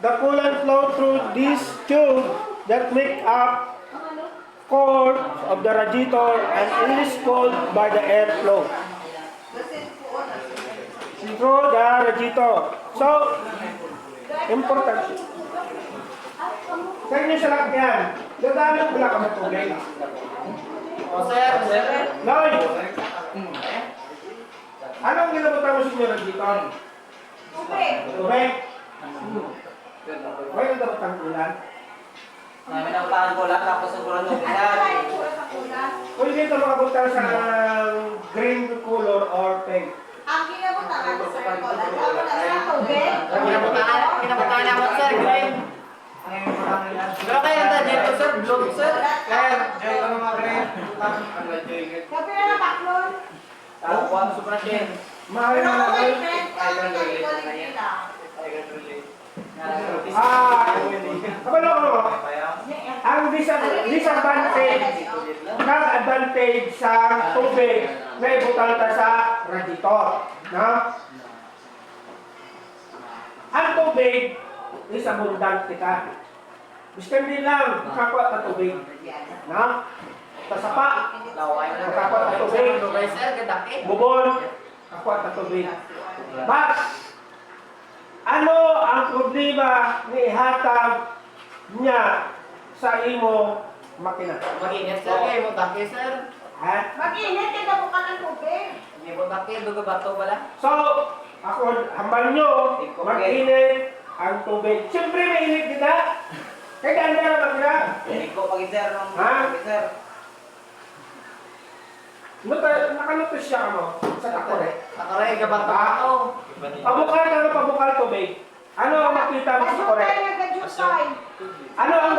The coolant flow through this tube that make up core of the radiator and is cooled by the airflow through the radiator. So, important. Sa inyo sa lakyan, gagamit mo lang kami tubig. Lloyd! Anong ginabutan mo sa inyo radiator? Tubig. Tubig? May nagdapat ulan? Namin ang paan ko lang, tapos ang kurang tubig Ano na. yung pura sa kulas? Kung dito makabutan sa green color or pink. Ang ginabutan natin sa kulas, ako na sa tubig. Kinabutan naman, sir, green. Pero kayo nanda dito, sir, blue, sir. Kaya, joy ko mga green. Sabi na na baklon. One super chain. Mahal Pero na kung may lang. friend ka, pinag-iwalit nila. Kabalo ko, ang disadvantage, nag-advantage sa tubig na ibutan ta sa radiator. No? Ang tubig is abundant kita. Gusto din lang, makakuha ka tubig. No? Tasapa, makakuha ka tubig. Sir, kadaki. Bubon, makakuha ka tubig. But, ano ang problema ni hatag niya sa imo makina? Mag-ingat, sir, kayo mo taki, sir. Ha? Mag-init, kaya buka ng tubig. Hindi mo taki, dugo bato pala. So, ako, hambal nyo, mag-init ang tubig. Siyempre, mainit kita. Kaya ganda na makina. Hindi ko pag sir, nung Ha? sir. Nakalutos siya mo sa takore. Nakaray ka ba bato? Pabukal ka na pabukal tubig. Ano ang makita mo sa takore? Ay, nagka-jutay. Ano ang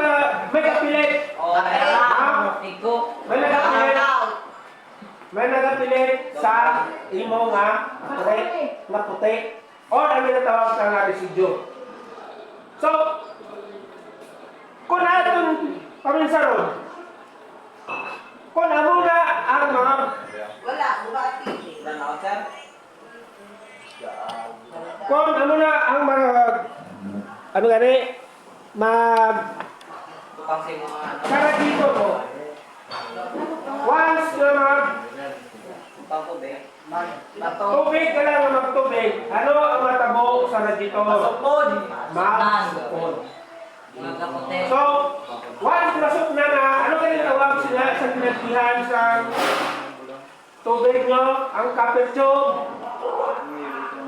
may kapilit? Oo, Iko. May nagapilit? May nagapilit sa imo nga takore na puti. Or ang ginatawag ka nga residue. So, kung natin paminsaron, kung amo na ang mga Wala, bumati. Ilan ako, sir? kung ano na ang mga ano gani mag Tukang sa mga ano. kara dito ko once na mag Tukang tubig. Bato. tubig ka lang na magtubig ano ang matabo sa radiator Masukod. masukod. Mga kapote. So once nasok na ano kaya tawag sila sa pinagpihan sa tubig nyo ang copper tube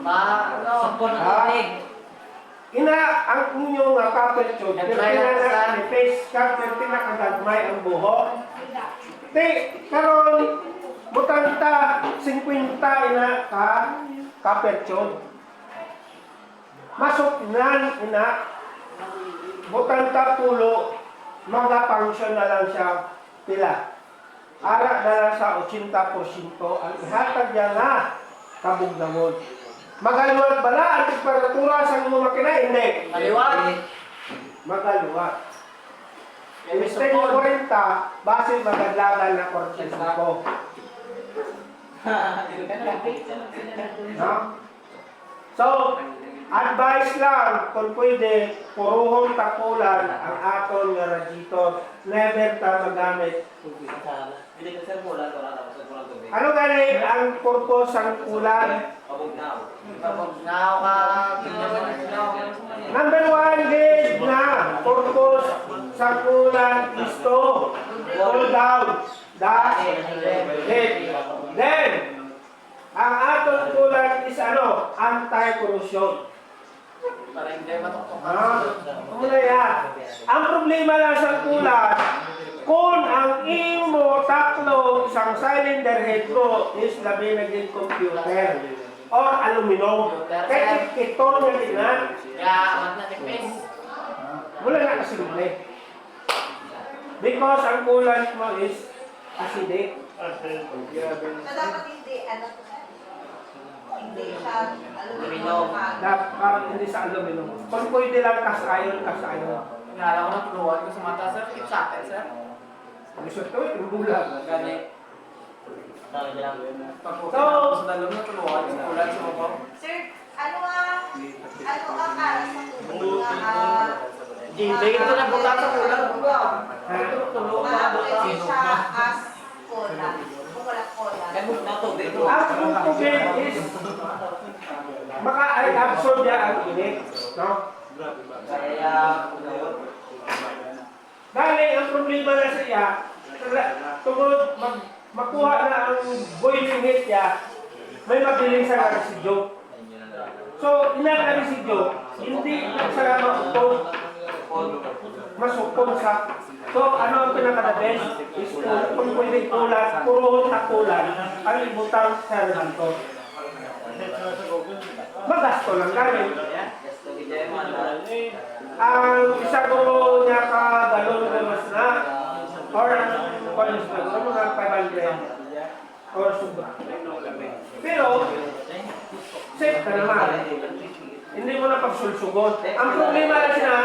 Sopon ng tubig. ina ang inyong copper tube Nag-try na sa- na face copper pinakagagmay ang buhok. Te, karon butang ta 50 ina ka perchon. Masok nan ina butang tapulo mga-function na lang siya pila. Ara na lang sa 80% ang ihatag niya nga kabugdamon. Magaluwat bala ang temperatura sa mga makina? Hindi. Kaliwat. Magaluwat. Instead ng 40, base magadlagan na 45. No? So, advice lang, kung pwede, puruhong takulan ang aton nga radiator. Never ta magamit tubig. Ano gani ang purpose ang ulan? Now ka. Number 1, gauge na purpose sa ulan is to cool down the heat. Then, ang aton ulan is ano? Anti-corrosion. Para hindi matuktok. Muna yan. Ang problema lang sa ulan, kung ang imo taklo isang cylinder head mo is labi naging computer or aluminum. Kahit ito nga tingnan, Kaya, mat na tipis. wala na kasimple. Because ang ulan mo is acidic. So, dapat hindi, ano to, sir? Hindi siya, Aluminum. Dapat hindi sa aluminum. Kung pwede lang kasayon. Nala ko na tuluan ko sa mata, sir. Keep sa akin, sir. Gusto ito, yung bulag. Gani. So, Sa dalawang na tuluan sa ulan sa mga. Sir, ano ang aras sa tubig na Hindi ito na buta sa ulan. Tulungan na pwede siya as cola. Kung wala cola. Na tubig. ang tubig is maka-absorb niya ang init. No? Kaya, Dahil ang problema na sa iya, tungod makuha na ang boiling heat niya, may mabiling sa residyo. So, ilang residyo, hindi sa maupong, masupong sa. So, ano ang pinaka-the best is kung pwede ulan, puro takulan, ang ibutang sa residyo. Magasto lang galing. Ang isa ko niya ka galon ko mas na or college na ko mga 500 or sobra. Pero safe ka naman. Hindi mo na pagsulsugon. Ang problema na siya,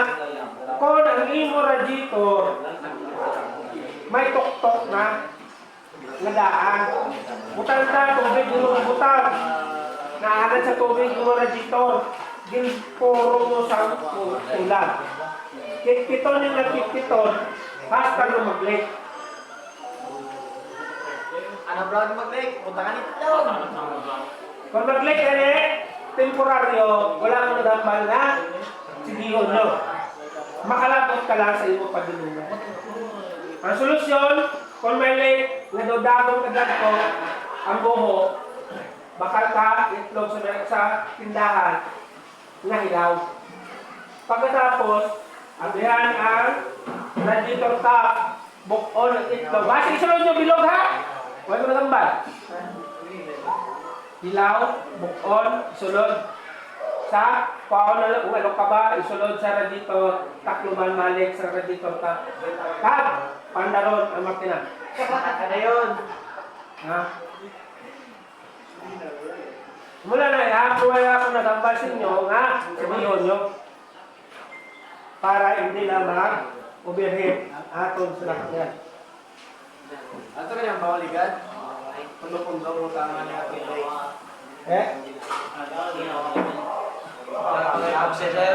kung ang imo radiator may tuktok na nadaan. Butang ta, tubig mo butang. Naanan sa tubig mo radiator. Ginpuro mo sa ulan. Kitpiton yung nagkitpiton, basta lumaglik. ano bro, mag-break? Punta ka nito daw. Kung maglik ka temporaryo, wala kang nagambal na sigihon nyo. Makalapot ka lang sa imo padulungan. Ang solusyon, kung may lake, nadodagong kadagko, ang buho, bakal ka, itlog sa tindahan, na hilaw. Pagkatapos, abihan ang radiator top, bukon at itlog. Basta isunod nyo bilog ha? Huwag mo nagambal. Hilaw, bukon, isunod. Sa paon na lang, ano ka ba? Isunod sa radiator, takluman malik sa radiator top. Kab, pandaron ang makina. Ano yun? Ha? Mula na, i-approve ako nagambal sa inyo nga sabihin nyo para hindi na mag-overheat ang aton sa lakyan. Ato ka niyang bawaligan? Pundo-pundo mo tama niya ito. Eh? Pukse, sir.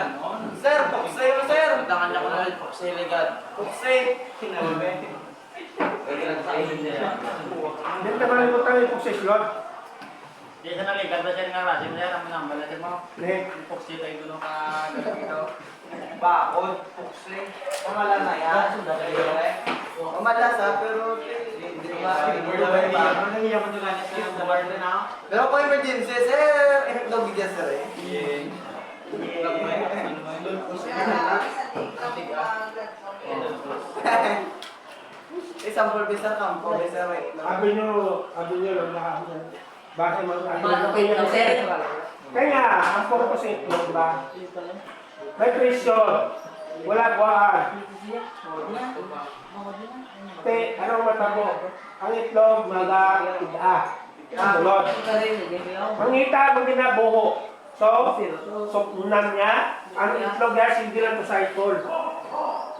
Sir, pukse mo, sir. Puntakan niya ko na pukse ligad. Pukse. Hindi naman ito tayo yung posisyon. Di sa nalikat ba siya nga rasim niya, ang nambalatin mo. Eh? Puksi tayo doon ka dito. Bakod, pukse. Pamala na yan. Pamala sa, pero hindi ba? Pero kung emergency, sir, daw bigyan, sir eh. Example, bisa kampo, bisa wait. Sabi nyo lang lahat yan. Bakit Malupit lang, sir. Kaya nga, ang purpose itlog ba? May presyon. Wala buhaan. Te, anong mata mo? Ang itlog, maga-ida. Sunod. Mangita, mag ginabuho. So, unan niya, ang itlog niya, hindi lang to cycle.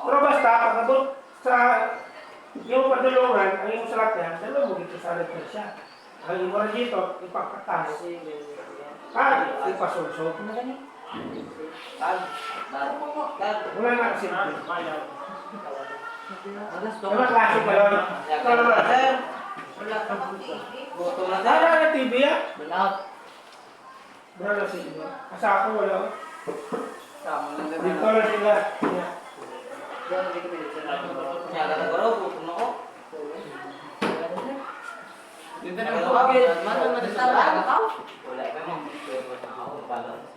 Pero basta, pagkabot sa yung padulungan, ang yung salat niya, dalawa mo dito sa alat siya. Ang yung dito, ipakatas. Ipasulsog. Wala na kasi. Ano klase pa yun? Ito naman. Wala ka bang TV? Gutom na Wala na TV ah. Burnout. Wala na sila. Asa ako wala. Tama lang gabi. Dito na sila. Kaya katagoro, gutom ako. Mana, mana, Wala pa mo.